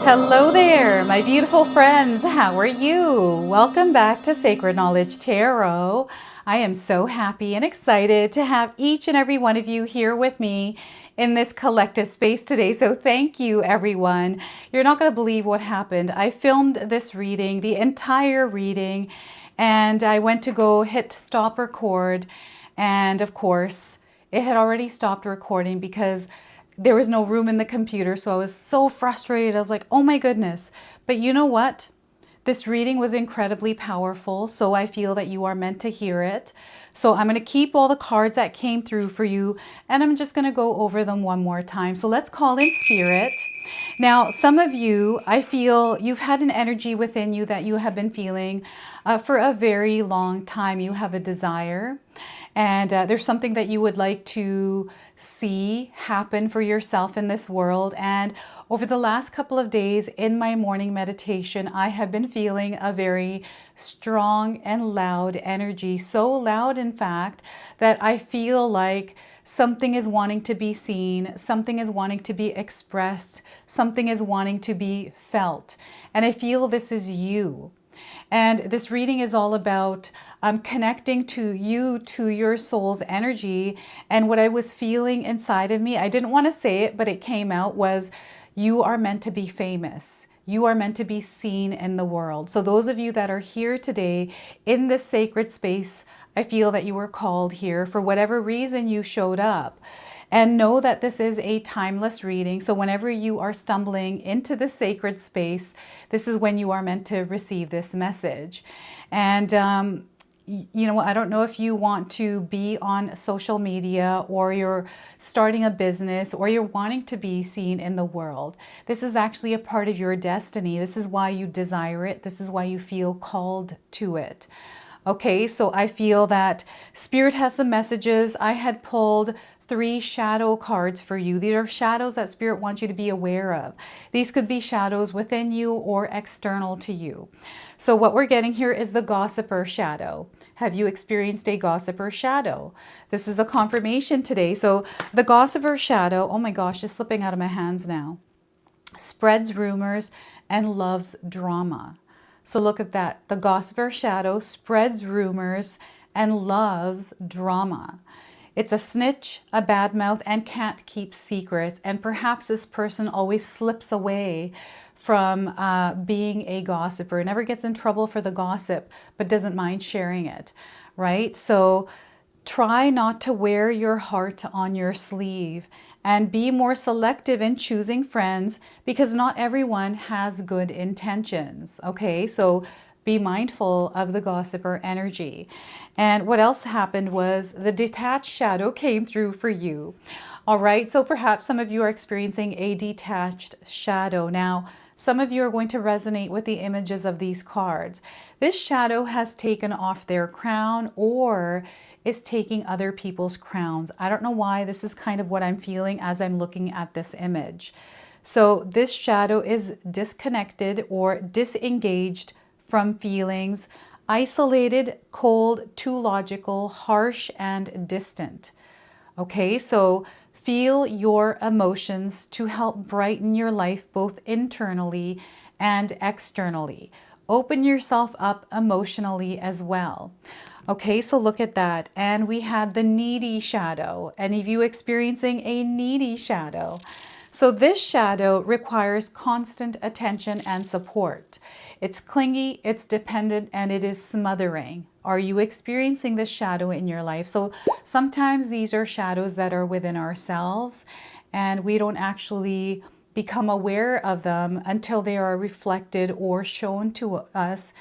Hello there, my beautiful friends. How are you? Welcome back to Sacred Knowledge Tarot. I am so happy and excited to have each and every one of you here with me in this collective space today. So thank you, everyone. You're not going to believe what happened. I filmed this reading, the entire reading, and I went to go hit stop record. And of course, it had already stopped recording because there was no room in the computer. So I was so frustrated. I was like, oh my goodness. But you know what? This reading was incredibly powerful. So I feel that you are meant to hear it. So I'm going to keep all the cards that came through for you. And I'm just going to go over them one more time. So let's call in spirit. Now, some of you, I feel you've had an energy within you that you have been feeling for a very long time. You have a desire. And there's something that you would like to see happen for yourself in this world. And over the last couple of days in my morning meditation, I have been feeling a very strong and loud energy. So loud, in fact, that I feel like something is wanting to be seen, something is wanting to be expressed, something is wanting to be felt. And I feel this is you. And this reading is all about connecting to you, to your soul's energy. And what I was feeling inside of me, I didn't want to say it, but it came out, was you are meant to be famous. You are meant to be seen in the world. So those of you that are here today in this sacred space, I feel that you were called here for whatever reason you showed up. And know that this is a timeless reading. So whenever you are stumbling into the sacred space, this is when you are meant to receive this message. And you know, I don't know if you want to be on social media, or you're starting a business, or you're wanting to be seen in the world. This is actually a part of your destiny. This is why you desire it. This is why you feel called to it. Okay, so I feel that Spirit has some messages. I had pulled 3 shadow cards for you. These are shadows that Spirit wants you to be aware of. These could be shadows within you or external to you. So what we're getting here is the gossiper shadow. Have you experienced a gossiper shadow? This is a confirmation today. So the gossiper shadow, oh my gosh, it's slipping out of my hands now, spreads rumors and loves drama. So look at that. The gossiper shadow spreads rumors and loves drama. It's a snitch, a bad mouth, and can't keep secrets. And perhaps this person always slips away from being a gossiper, never gets in trouble for the gossip, but doesn't mind sharing it, right? So try not to wear your heart on your sleeve, and be more selective in choosing friends, because not everyone has good intentions, okay? So be mindful of the gossiper energy. And what else happened was the detached shadow came through for you. All right, so perhaps some of you are experiencing a detached shadow. Now, some of you are going to resonate with the images of these cards. This shadow has taken off their crown, or is taking other people's crowns. I don't know why. This is kind of what I'm feeling as I'm looking at this image. So this shadow is disconnected or disengaged from feelings, isolated, cold, too logical, harsh, and distant. Okay, so feel your emotions to help brighten your life both internally and externally. Open yourself up emotionally as well. Okay, so look at that. And we had the needy shadow. Any of you experiencing a needy shadow? So this shadow requires constant attention and support. It's clingy, it's dependent, and it is smothering. Are you experiencing this shadow in your life? So sometimes these are shadows that are within ourselves, and we don't actually become aware of them until they are reflected or shown to us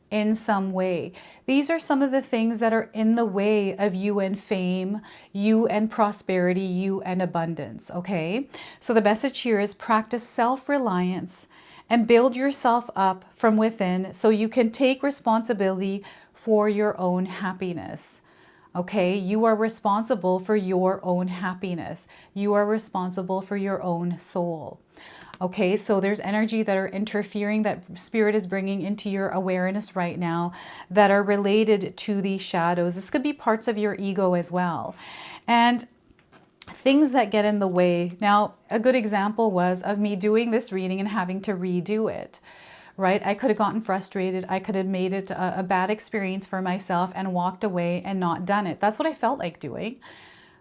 in some way. These are some of the things that are in the way of you and fame, you and prosperity, you and abundance, okay? So the message here is practice self-reliance and build yourself up from within so you can take responsibility for your own happiness. Okay, you are responsible for your own happiness. You are responsible for your own soul. Okay, so there's energy that are interfering, that Spirit is bringing into your awareness right now, that are related to these shadows. This could be parts of your ego as well. And things that get in the way. Now, a good example was of me doing this reading and having to redo it, right? I could have gotten frustrated. I could have made it a bad experience for myself and walked away and not done it. That's what I felt like doing.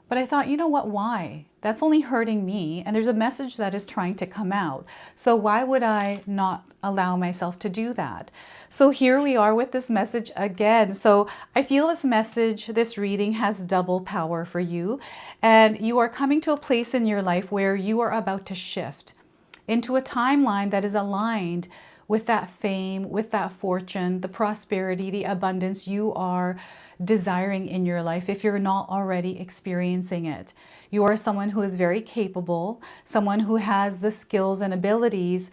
But I thought, you know what, why? That's only hurting me, and there's a message that is trying to come out. So why would I not allow myself to do that? So here we are with this message again. So I feel this message, this reading has double power for you, and you are coming to a place in your life where you are about to shift into a timeline that is aligned with that fame, with that fortune, the prosperity, the abundance you are desiring in your life if you're not already experiencing it. You are someone who is very capable, someone who has the skills and abilities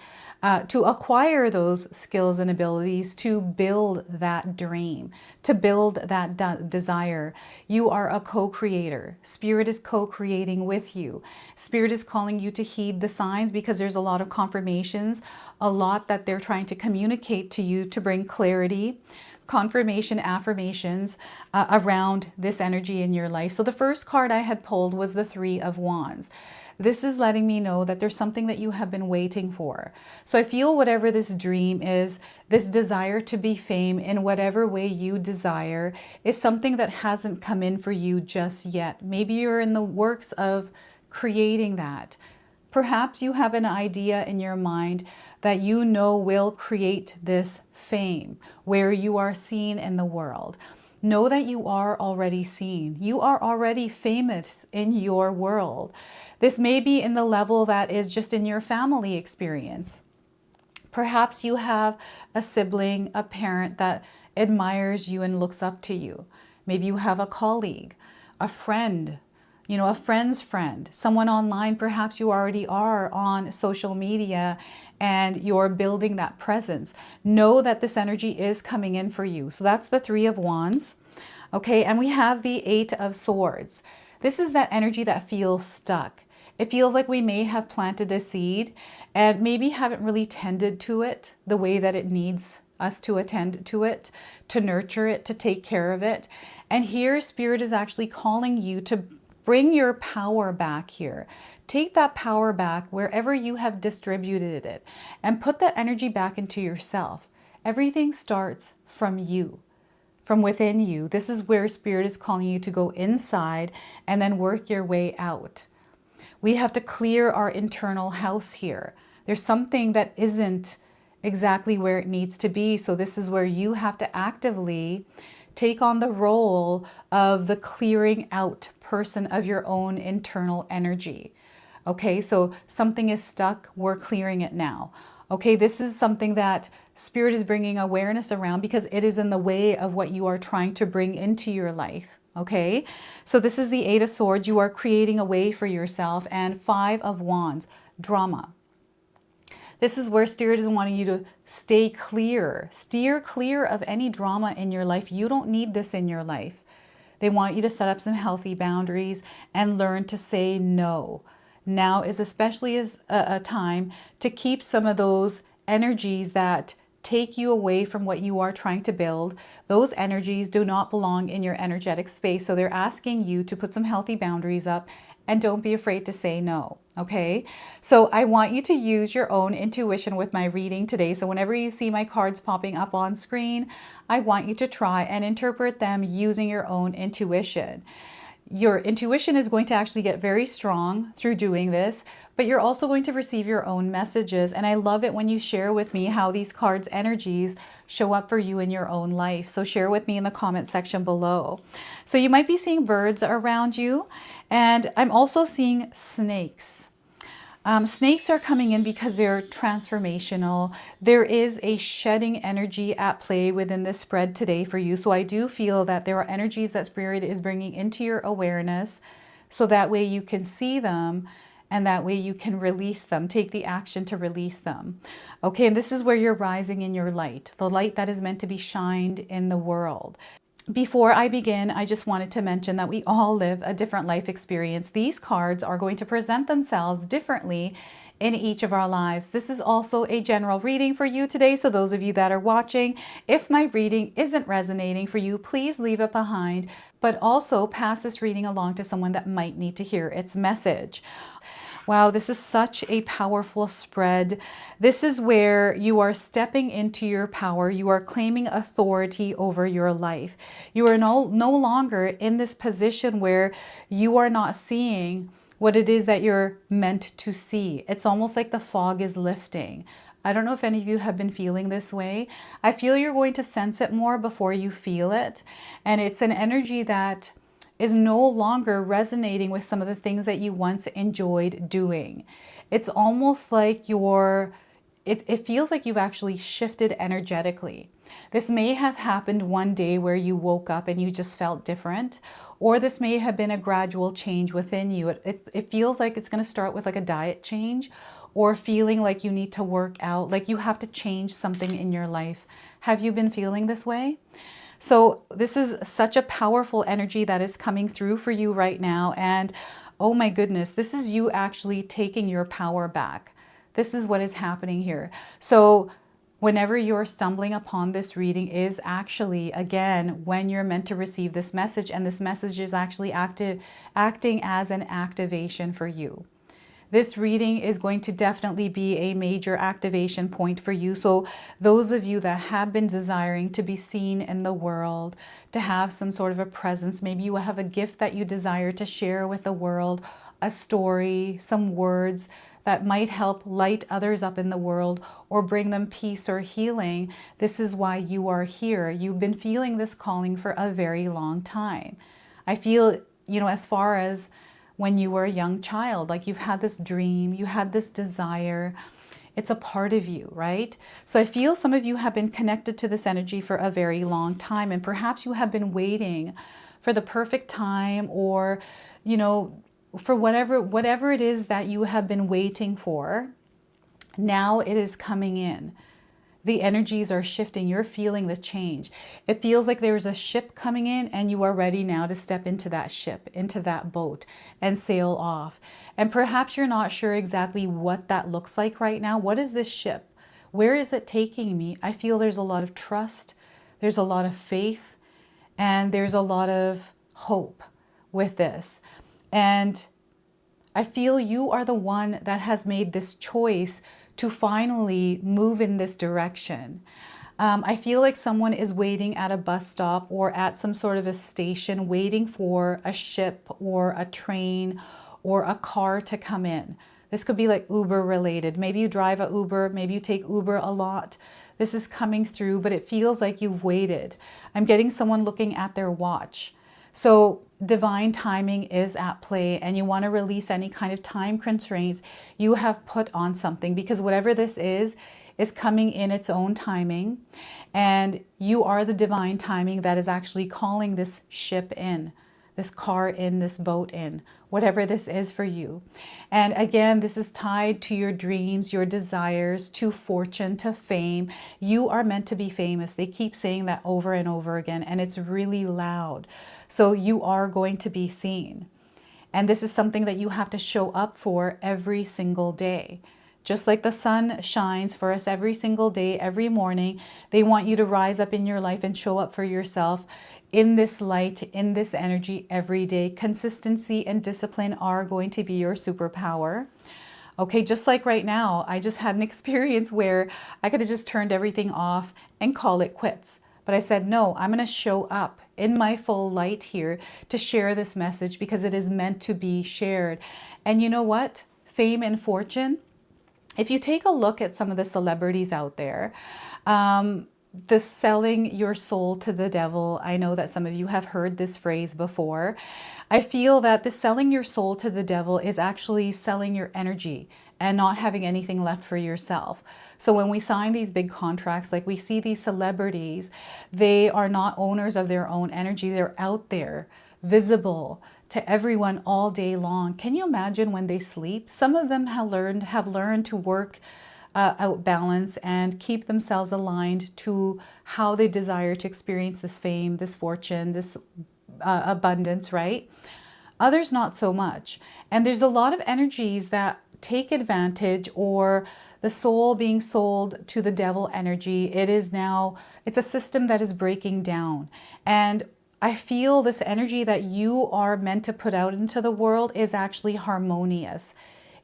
to acquire those skills and abilities to build that dream, to build that desire. You are a co-creator. Spirit is co-creating with you. Spirit is calling you to heed the signs because there's a lot of confirmations, a lot that they're trying to communicate to you to bring clarity, confirmation, affirmations around this energy in your life. So the first card I had pulled was the Three of Wands. This is letting me know that there's something that you have been waiting for. So I feel whatever this dream is, this desire to be fame in whatever way you desire, is something that hasn't come in for you just yet. Maybe you're in the works of creating that. Perhaps you have an idea in your mind that you know will create this fame where you are seen in the world. Know that you are already seen. You are already famous in your world. This may be in the level that is just in your family experience. Perhaps you have a sibling, a parent that admires you and looks up to you. Maybe you have a colleague, a friend, you know, a friend's friend, someone online. Perhaps you already are on social media and you're building that presence. Know that this energy is coming in for you. So that's the Three of Wands. Okay, and we have the Eight of Swords. This is that energy that feels stuck. It feels like we may have planted a seed and maybe haven't really tended to it the way that it needs us to attend to it, to nurture it, to take care of it. And here Spirit is actually calling you to bring your power back here. Take that power back wherever you have distributed it and put that energy back into yourself. Everything starts from you, from within you. This is where Spirit is calling you to go inside and then work your way out. We have to clear our internal house here. There's something that isn't exactly where it needs to be. So this is where you have to actively take on the role of the clearing out person of your own internal energy. Okay, so something is stuck, we're clearing it now. Okay, this is something that Spirit is bringing awareness around because it is in the way of what you are trying to bring into your life. Okay, so this is the Eight of Swords. You are creating a way for yourself. And Five of Wands, drama. This is where Spirit is wanting you to stay clear, steer clear of any drama in your life. You don't need this in your life. They want you to set up some healthy boundaries and learn to say no. Now is especially a time to keep some of those energies that take you away from what you are trying to build. Those energies do not belong in your energetic space. So they're asking you to put some healthy boundaries up and don't be afraid to say no. Okay, so I want you to use your own intuition with my reading today. So whenever you see my cards popping up on screen, I want you to try and interpret them using your own intuition. Your intuition is going to actually get very strong through doing this, but you're also going to receive your own messages. And I love it when you share with me how these cards' energies show up for you in your own life. So share with me in the comment section below. So you might be seeing birds around you, and I'm also seeing snakes. Snakes are coming in because they're transformational. There is a shedding energy at play within this spread today for you. So I do feel that there are energies that Spirit is bringing into your awareness so that way you can see them and that way you can release them, take the action to release them. Okay, and this is where you're rising in your light, the light that is meant to be shined in the world. Before I begin, I just wanted to mention that we all live a different life experience. These cards are going to present themselves differently in each of our lives. This is also a general reading for you today. So those of you that are watching, if my reading isn't resonating for you, please leave it behind, but also pass this reading along to someone that might need to hear its message. Wow, this is such a powerful spread. This is where you are stepping into your power. You are claiming authority over your life. You are no longer in this position where you are not seeing what it is that you're meant to see. It's almost like the fog is lifting. I don't know if any of you have been feeling this way. I feel you're going to sense it more before you feel it. And it's an energy that is no longer resonating with some of the things that you once enjoyed doing. It's almost like it feels like you've actually shifted energetically. This may have happened one day where you woke up and you just felt different, or this may have been a gradual change within you. It feels like it's going to start with like a diet change, or feeling like you need to work out, like you have to change something in your life. Have you been feeling this way? So this is such a powerful energy that is coming through for you right now. And oh my goodness, this is you actually taking your power back. This is what is happening here. So whenever you're stumbling upon this reading is actually, again, when you're meant to receive this message, and this message is actually acting as an activation for you. This reading is going to definitely be a major activation point for you. So those of you that have been desiring to be seen in the world, to have some sort of a presence, maybe you have a gift that you desire to share with the world, a story, some words that might help light others up in the world or bring them peace or healing. This is why you are here. You've been feeling this calling for a very long time. I feel, as far as when you were a young child, like you've had this dream, you had this desire. It's a part of you, right? So I feel some of you have been connected to this energy for a very long time, and perhaps you have been waiting for the perfect time, or, for whatever it is that you have been waiting for. Now it is coming in. The energies are shifting. You're feeling the change. It feels like there's a ship coming in and you are ready now to step into that ship, into that boat, and sail off. And perhaps you're not sure exactly what that looks like right now. What is this ship? Where is it taking me? I feel there's a lot of trust. There's a lot of faith. And there's a lot of hope with this. And I feel you are the one that has made this choice to finally move in this direction. I feel like someone is waiting at a bus stop or at some sort of a station, waiting for a ship or a train or a car to come in. This could be like Uber related. Maybe you drive a Uber, maybe you take Uber a lot. This is coming through, but it feels like you've waited. I'm getting someone looking at their watch. So divine timing is at play, and you want to release any kind of time constraints you have put on something, because whatever this is coming in its own timing, and you are the divine timing that is actually calling this ship in, this car in, this boat in, whatever this is for you. And again, this is tied to your dreams, your desires, to fortune, to fame. You are meant to be famous. They keep saying that over and over again, and it's really loud. So you are going to be seen. And this is something that you have to show up for every single day. Just like the sun shines for us every single day, every morning, they want you to rise up in your life and show up for yourself in this light, in this energy every day. Consistency and discipline are going to be your superpower. Okay, just like right now, I just had an experience where I could have just turned everything off and call it quits. But I said, no, I'm going to show up in my full light here to share this message because it is meant to be shared. And you know what? Fame and fortune. If you take a look at some of the celebrities out there, the selling your soul to the devil, I know that some of you have heard this phrase before. I feel that the selling your soul to the devil is actually selling your energy and not having anything left for yourself. So when we sign these big contracts, like we see these celebrities, they are not owners of their own energy. They're out there, visible to everyone all day long. Can you imagine when they sleep? Some of them have learned to work outbalance and keep themselves aligned to how they desire to experience this fame, this fortune, this abundance, right? Others not so much. And there's a lot of energies that take advantage, or the soul being sold to the devil energy. It's a system that is breaking down. And I feel this energy that you are meant to put out into the world is actually harmonious.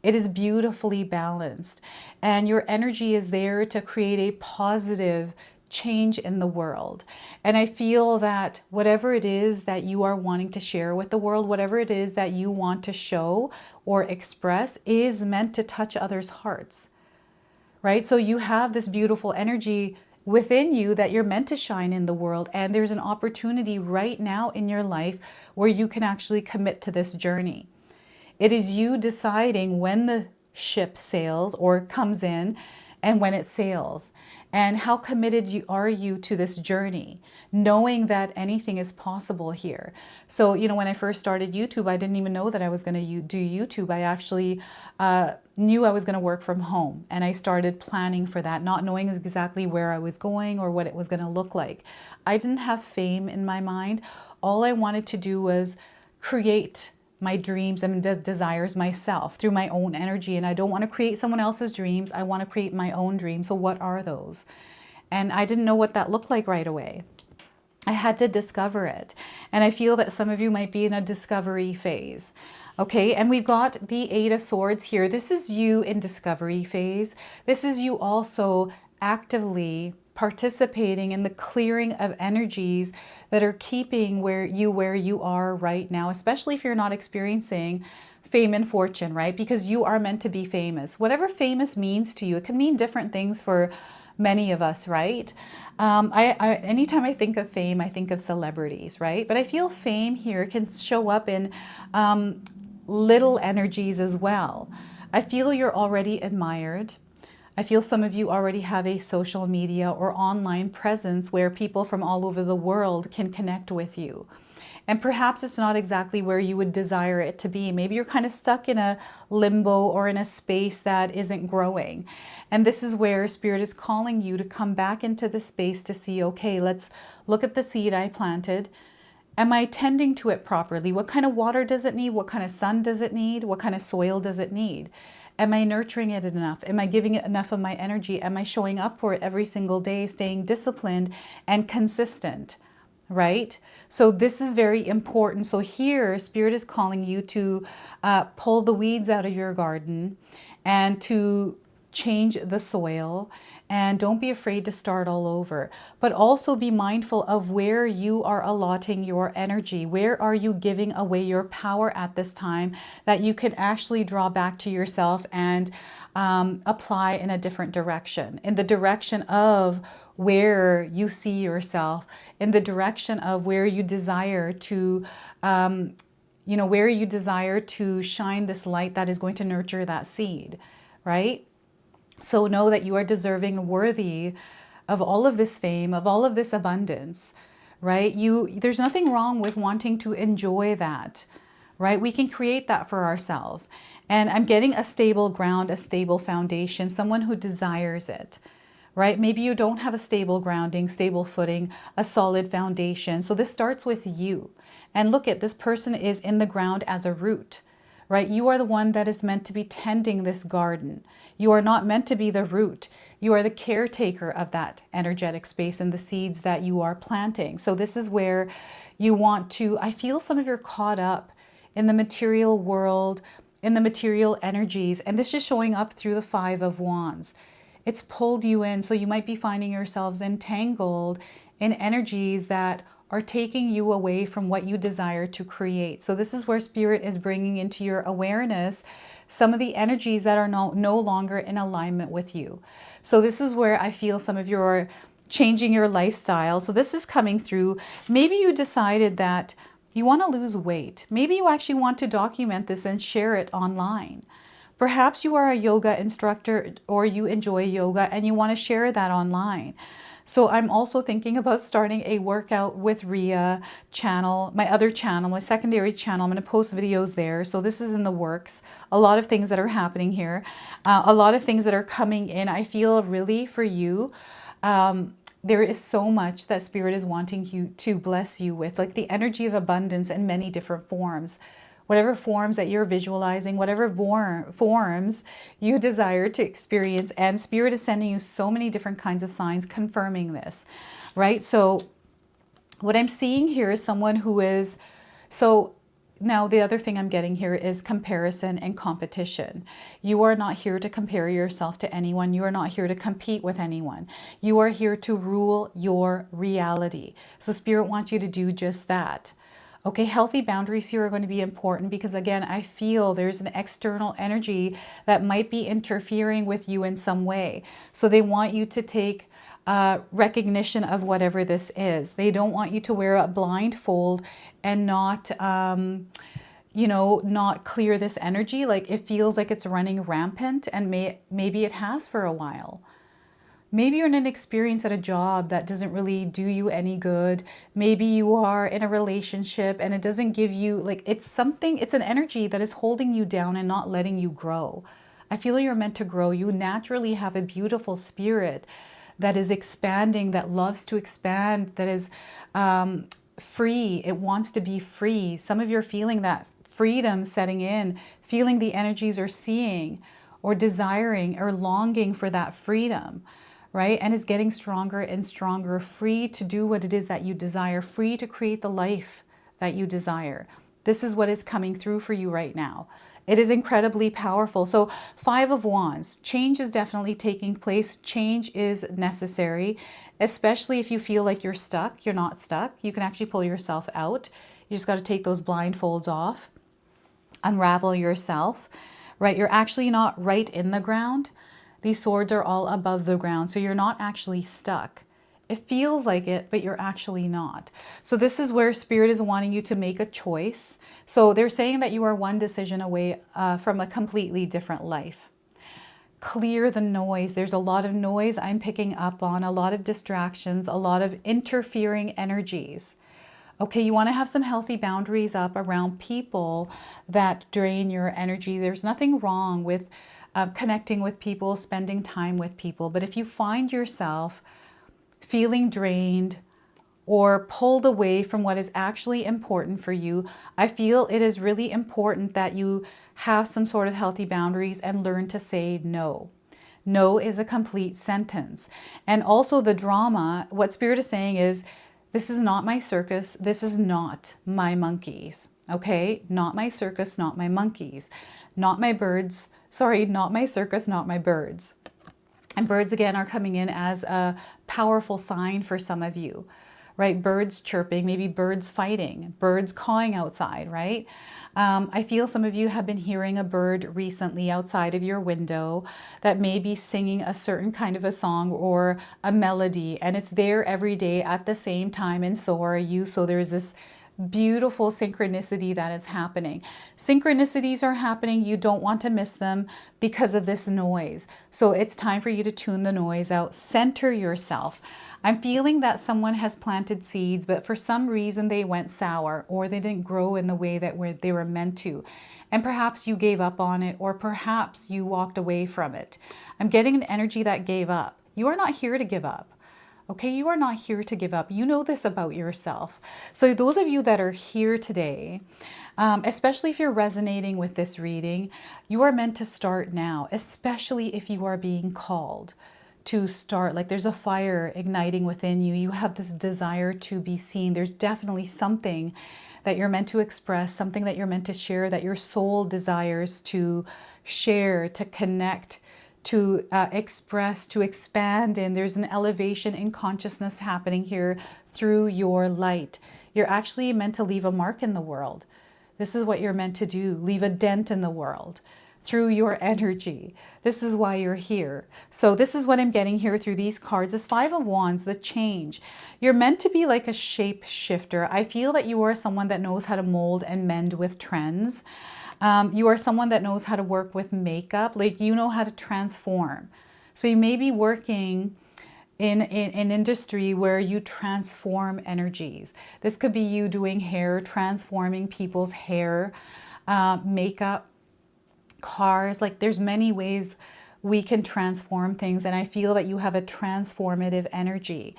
It is beautifully balanced. And your energy is there to create a positive change in the world. And I feel that whatever it is that you are wanting to share with the world, whatever it is that you want to show or express, is meant to touch others' hearts, right? So you have this beautiful energy within you that you're meant to shine in the world. And there's an opportunity right now in your life where you can actually commit to this journey. It is you deciding when the ship sails or comes in and when it sails. And how committed are you to this journey, knowing that anything is possible here. So, when I first started YouTube, I didn't even know that I was going to do YouTube. I actually knew I was going to work from home. And I started planning for that, not knowing exactly where I was going or what it was going to look like. I didn't have fame in my mind. All I wanted to do was create my dreams and desires myself through my own energy. And I don't want to create someone else's dreams. I want to create my own dreams. So what are those? And I didn't know what that looked like right away. I had to discover it. And I feel that some of you might be in a discovery phase. Okay, and we've got the Eight of Swords here. This is you in discovery phase. This is you also actively participating in the clearing of energies that are keeping where you are right now, especially if you're not experiencing fame and fortune, right? Because you are meant to be famous. Whatever famous means to you, it can mean different things for many of us, right? Anytime I think of fame, I think of celebrities, right? But I feel fame here can show up in little energies as well. I feel you're already admired. I feel some of you already have a social media or online presence where people from all over the world can connect with you. And perhaps it's not exactly where you would desire it to be. Maybe you're kind of stuck in a limbo or in a space that isn't growing. And this is where Spirit is calling you to come back into the space to see, okay, let's look at the seed I planted. Am I tending to it properly? What kind of water does it need? What kind of sun does it need? What kind of soil does it need? Am I nurturing it enough? Am I giving it enough of my energy? Am I showing up for it every single day, staying disciplined and consistent, right? So this is very important. So here, Spirit is calling you to pull the weeds out of your garden and to change the soil, and don't be afraid to start all over, but also be mindful of where you are allotting your energy. Where are you giving away your power at this time that you can actually draw back to yourself and apply in a different direction, in the direction of where you see yourself, in the direction of where you desire to where you desire to shine this light that is going to nurture that seed, right? So know that you are deserving and worthy of all of this fame, of all of this abundance, right? There's nothing wrong with wanting to enjoy that, right? We can create that for ourselves. And I'm getting a stable ground, a stable foundation, someone who desires it, right? Maybe you don't have a stable grounding, stable footing, a solid foundation. So this starts with you. And look at this person is in the ground as a root, right? You are the one that is meant to be tending this garden. You are not meant to be the root. You are the caretaker of that energetic space and the seeds that you are planting. So this is where you want to, I feel some of you are caught up in the material world, in the material energies, and this is showing up through the Five of Wands. It's pulled you in, so you might be finding yourselves entangled in energies that are taking you away from what you desire to create. So this is where Spirit is bringing into your awareness some of the energies that are no longer in alignment with you. So this is where I feel some of you are changing your lifestyle. So this is coming through. Maybe you decided that you want to lose weight. Maybe you actually want to document this and share it online. Perhaps you are a yoga instructor or you enjoy yoga and you want to share that online. So I'm also thinking about starting a workout with Rhea channel, my other channel, my secondary channel. I'm going to post videos there. So this is in the works. A lot of things that are happening here. A lot of things that are coming in. I feel really for you. There is so much that Spirit is wanting you to bless you with, like the energy of abundance in many different forms. Whatever forms that you're visualizing, whatever forms you desire to experience, and Spirit is sending you so many different kinds of signs confirming this, right? So what I'm seeing here is someone who is, so now the other thing I'm getting here is comparison and competition. You are not here to compare yourself to anyone. You are not here to compete with anyone. You are here to rule your reality. So Spirit wants you to do just that. Okay, healthy boundaries here are going to be important because, again, I feel there's an external energy that might be interfering with you in some way. So they want you to take recognition of whatever this is. They don't want you to wear a blindfold and not, you know, not clear this energy. Like it feels like it's running rampant, and maybe it has for a while. Maybe you're in an experience at a job that doesn't really do you any good. Maybe you are in a relationship and it doesn't give you, like, it's something, it's an energy that is holding you down and not letting you grow. I feel you're meant to grow. You naturally have a beautiful spirit that is expanding, that loves to expand, that is free. It wants to be free. Some of you are feeling that freedom setting in, feeling the energies are seeing or desiring or longing for that freedom. Right? And it's getting stronger and stronger, free to do what it is that you desire, free to create the life that you desire. This is what is coming through for you right now. It is incredibly powerful. So 5 of Wands, change is definitely taking place. Change is necessary, especially if you feel like you're stuck. You're not stuck. You can actually pull yourself out. You just got to take those blindfolds off, unravel yourself, right? You're actually not right in the ground. These swords are all above the ground, so you're not actually stuck. It feels like it, but you're actually not. So this is where Spirit is wanting you to make a choice. So they're saying that you are one decision away from a completely different life. Clear the noise. There's a lot of noise I'm picking up on, a lot of distractions, a lot of interfering energies. Okay, you want to have some healthy boundaries up around people that drain your energy. There's nothing wrong with connecting with people, spending time with people. But if you find yourself feeling drained or pulled away from what is actually important for you, I feel it is really important that you have some sort of healthy boundaries and learn to say no. No is a complete sentence. And also the drama, what Spirit is saying is, this is not my circus. This is not my monkeys. Okay? Not my circus, not my monkeys. Not my birds. Sorry, not my circus, not my birds. And birds, again, are coming in as a powerful sign for some of you, right? Birds chirping, maybe birds fighting, birds cawing outside, right? I feel some of you have been hearing a bird recently outside of your window that may be singing a certain kind of a song or a melody, and it's there every day at the same time, and so are you. So there's this beautiful synchronicity that is happening. Synchronicities are happening. You don't want to miss them because of this noise. So it's time for you to tune the noise out. Center yourself. I'm feeling that someone has planted seeds, but for some reason they went sour or they didn't grow in the way that they were meant to. And perhaps you gave up on it, or perhaps you walked away from it. I'm getting an energy that gave up. You are not here to give up. Okay, you are not here to give up. You know this about yourself. So those of you that are here today, especially if you're resonating with this reading, you are meant to start now, especially if you are being called to start. Like there's a fire igniting within you. You have this desire to be seen. There's definitely something that you're meant to express, something that you're meant to share, that your soul desires to share, to connect, to express, to expand in. There's an elevation in consciousness happening here through your light. You're actually meant to leave a mark in the world. This is what you're meant to do, leave a dent in the world through your energy. This is why you're here. So this is what I'm getting here through these cards. This 5 of Wands, the change. You're meant to be like a shape shifter. I feel that you are someone that knows how to mold and mend with trends. You are someone that knows how to work with makeup, like you know how to transform. So you may be working in an industry where you transform energies. This could be you doing hair, transforming people's hair, makeup, cars. Like there's many ways we can transform things. And I feel that you have a transformative energy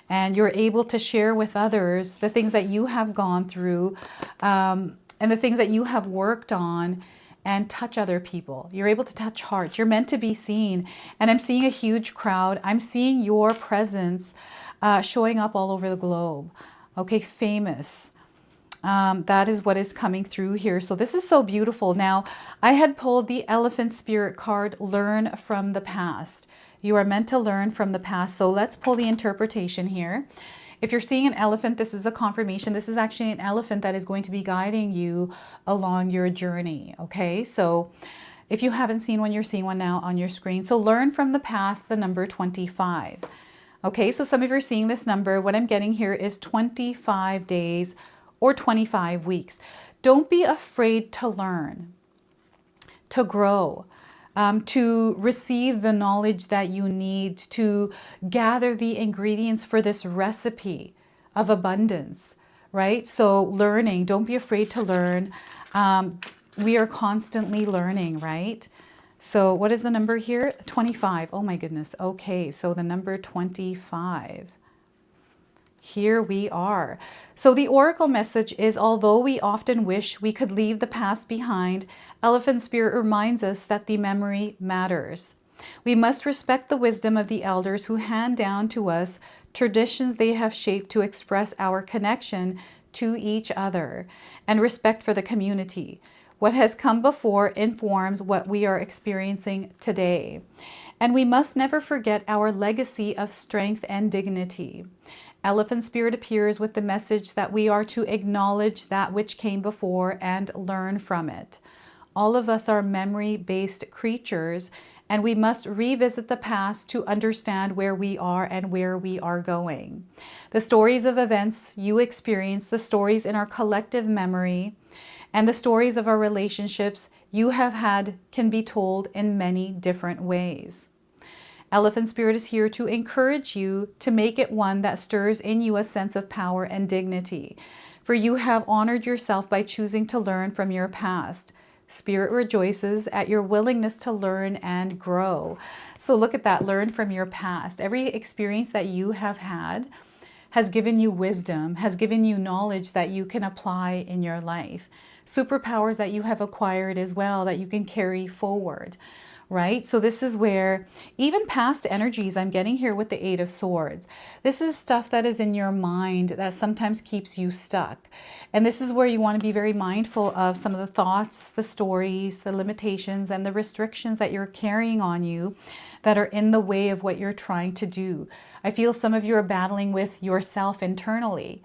and you're able to share with others the things that you have gone through and the things that you have worked on and touch other people. You're able to touch hearts. You're meant to be seen. And I'm seeing a huge crowd. I'm seeing your presence showing up all over the globe. Okay, famous. That is what is coming through here. So this is so beautiful. Now, I had pulled the Elephant Spirit card, Learn from the Past. You are meant to learn from the past. So let's pull the interpretation here. If you're seeing an elephant, this is a confirmation. This is actually an elephant that is going to be guiding you along your journey. Okay, so if you haven't seen one, you're seeing one now on your screen. So learn from the past, the number 25. Okay, so some of you are seeing this number. What I'm getting here is 25 days or 25 weeks. Don't be afraid to learn, to grow, to receive the knowledge that you need to gather the ingredients for this recipe of abundance, right? So learning, don't be afraid to learn. We are constantly learning, right? So what is the number here? 25. Oh my goodness. Okay, so the number 25. Here we are. So the oracle message is, although we often wish we could leave the past behind, Elephant Spirit reminds us that the memory matters. We must respect the wisdom of the elders who hand down to us traditions they have shaped to express our connection to each other and respect for the community. What has come before informs what we are experiencing today. And we must never forget our legacy of strength and dignity. Elephant Spirit appears with the message that we are to acknowledge that which came before and learn from it. All of us are memory-based creatures, and we must revisit the past to understand where we are and where we are going. The stories of events you experience, the stories in our collective memory, and the stories of our relationships you have had can be told in many different ways. Elephant Spirit is here to encourage you to make it one that stirs in you a sense of power and dignity, for you have honored yourself by choosing to learn from your past. Spirit rejoices at your willingness to learn and grow. So look at that, learn from your past. Every experience that you have had has given you wisdom, has given you knowledge that you can apply in your life. Superpowers that you have acquired as well that you can carry forward. Right? So this is where even past energies I'm getting here with the Eight of Swords. This is stuff that is in your mind that sometimes keeps you stuck. And this is where you want to be very mindful of some of the thoughts, the stories, the limitations, and the restrictions that you're carrying on you that are in the way of what you're trying to do. I feel some of you are battling with yourself internally.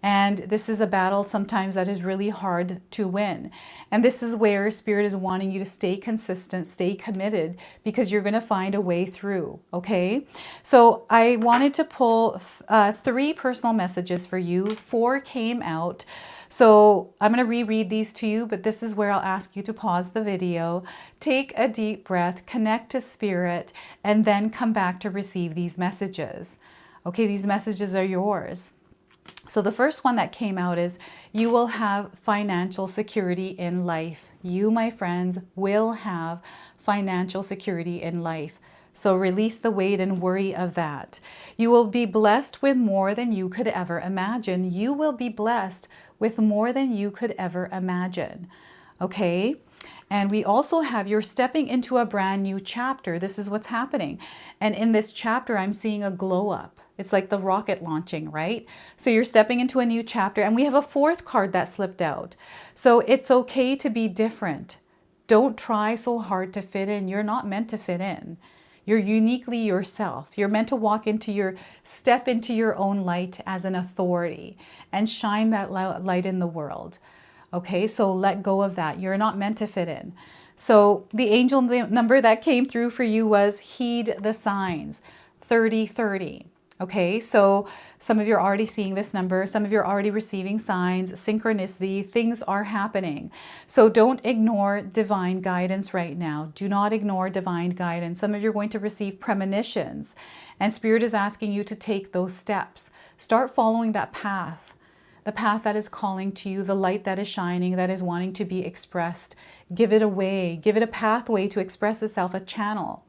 And this is a battle sometimes that is really hard to win. And this is where Spirit is wanting you to stay consistent, stay committed, because you're going to find a way through, okay? So I wanted to pull 3 personal messages for you. 4 came out. So I'm going to reread these to you, but this is where I'll ask you to pause the video, take a deep breath, connect to Spirit, and then come back to receive these messages. Okay, these messages are yours. So the first one that came out is, you will have financial security in life. You, my friends, will have financial security in life. So release the weight and worry of that. You will be blessed with more than you could ever imagine. You will be blessed with more than you could ever imagine. Okay? And we also have, you're stepping into a brand new chapter. This is what's happening. And in this chapter, I'm seeing a glow up. It's like the rocket launching, right? So you're stepping into a new chapter, and we have a 4th card that slipped out. So it's okay to be different. Don't try so hard to fit in. You're not meant to fit in. You're uniquely yourself. You're meant to step into your own light as an authority and shine that light in the world. Okay, so let go of that. You're not meant to fit in. So the angel number that came through for you was heed the signs, 30-30. Okay, so some of you are already seeing this number, some of you are already receiving signs, synchronicity, things are happening. So don't ignore divine guidance right now. Do not ignore divine guidance. Some of you are going to receive premonitions, and Spirit is asking you to take those steps. Start following that path. The path that is calling to you, the light that is shining, that is wanting to be expressed. Give it away. Give it a pathway to express itself, a channel,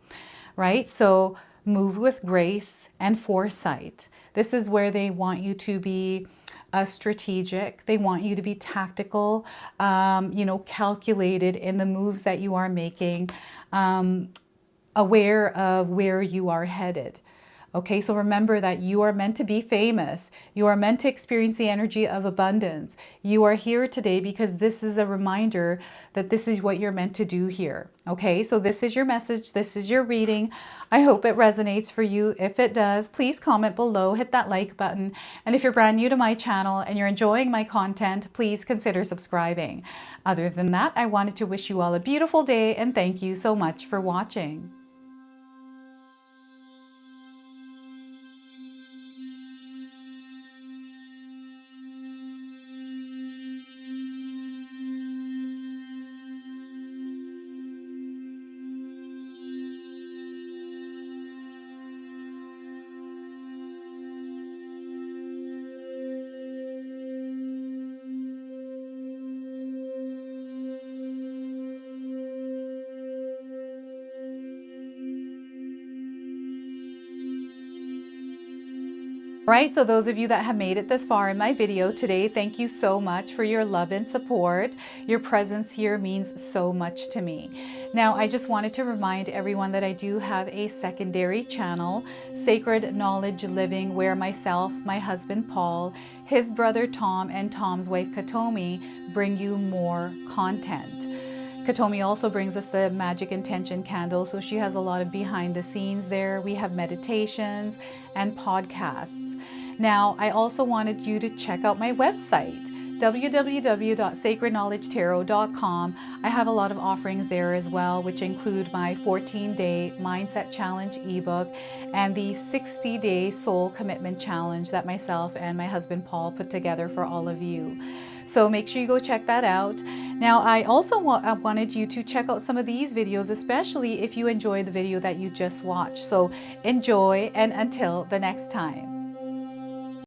right? So move with grace and foresight. This is where they want you to be strategic. They want you to be tactical, calculated in the moves that you are making, aware of where you are headed. Okay, so remember that you are meant to be famous. You are meant to experience the energy of abundance. You are here today because this is a reminder that this is what you're meant to do here. Okay, so this is your message. This is your reading. I hope it resonates for you. If it does, please comment below, hit that like button. And if you're brand new to my channel and you're enjoying my content, please consider subscribing. Other than that, I wanted to wish you all a beautiful day and thank you so much for watching. Right, so those of you that have made it this far in my video today, thank you so much for your love and support. Your presence here means so much to me. Now, I just wanted to remind everyone that I do have a secondary channel, Sacred Knowledge Living, where myself, my husband Paul, his brother Tom, and Tom's wife Katomi bring you more content. Katomi also brings us the Magic Intention candle, so she has a lot of behind the scenes there. We have meditations and podcasts. Now, I also wanted you to check out my website, www.sacredknowledgetarot.com. I have a lot of offerings there as well, which include my 14-day Mindset Challenge ebook and the 60-day Soul Commitment Challenge that myself and my husband Paul put together for all of you. So make sure you go check that out. Now, I also wanted you to check out some of these videos, especially if you enjoyed the video that you just watched. So enjoy, and until the next time.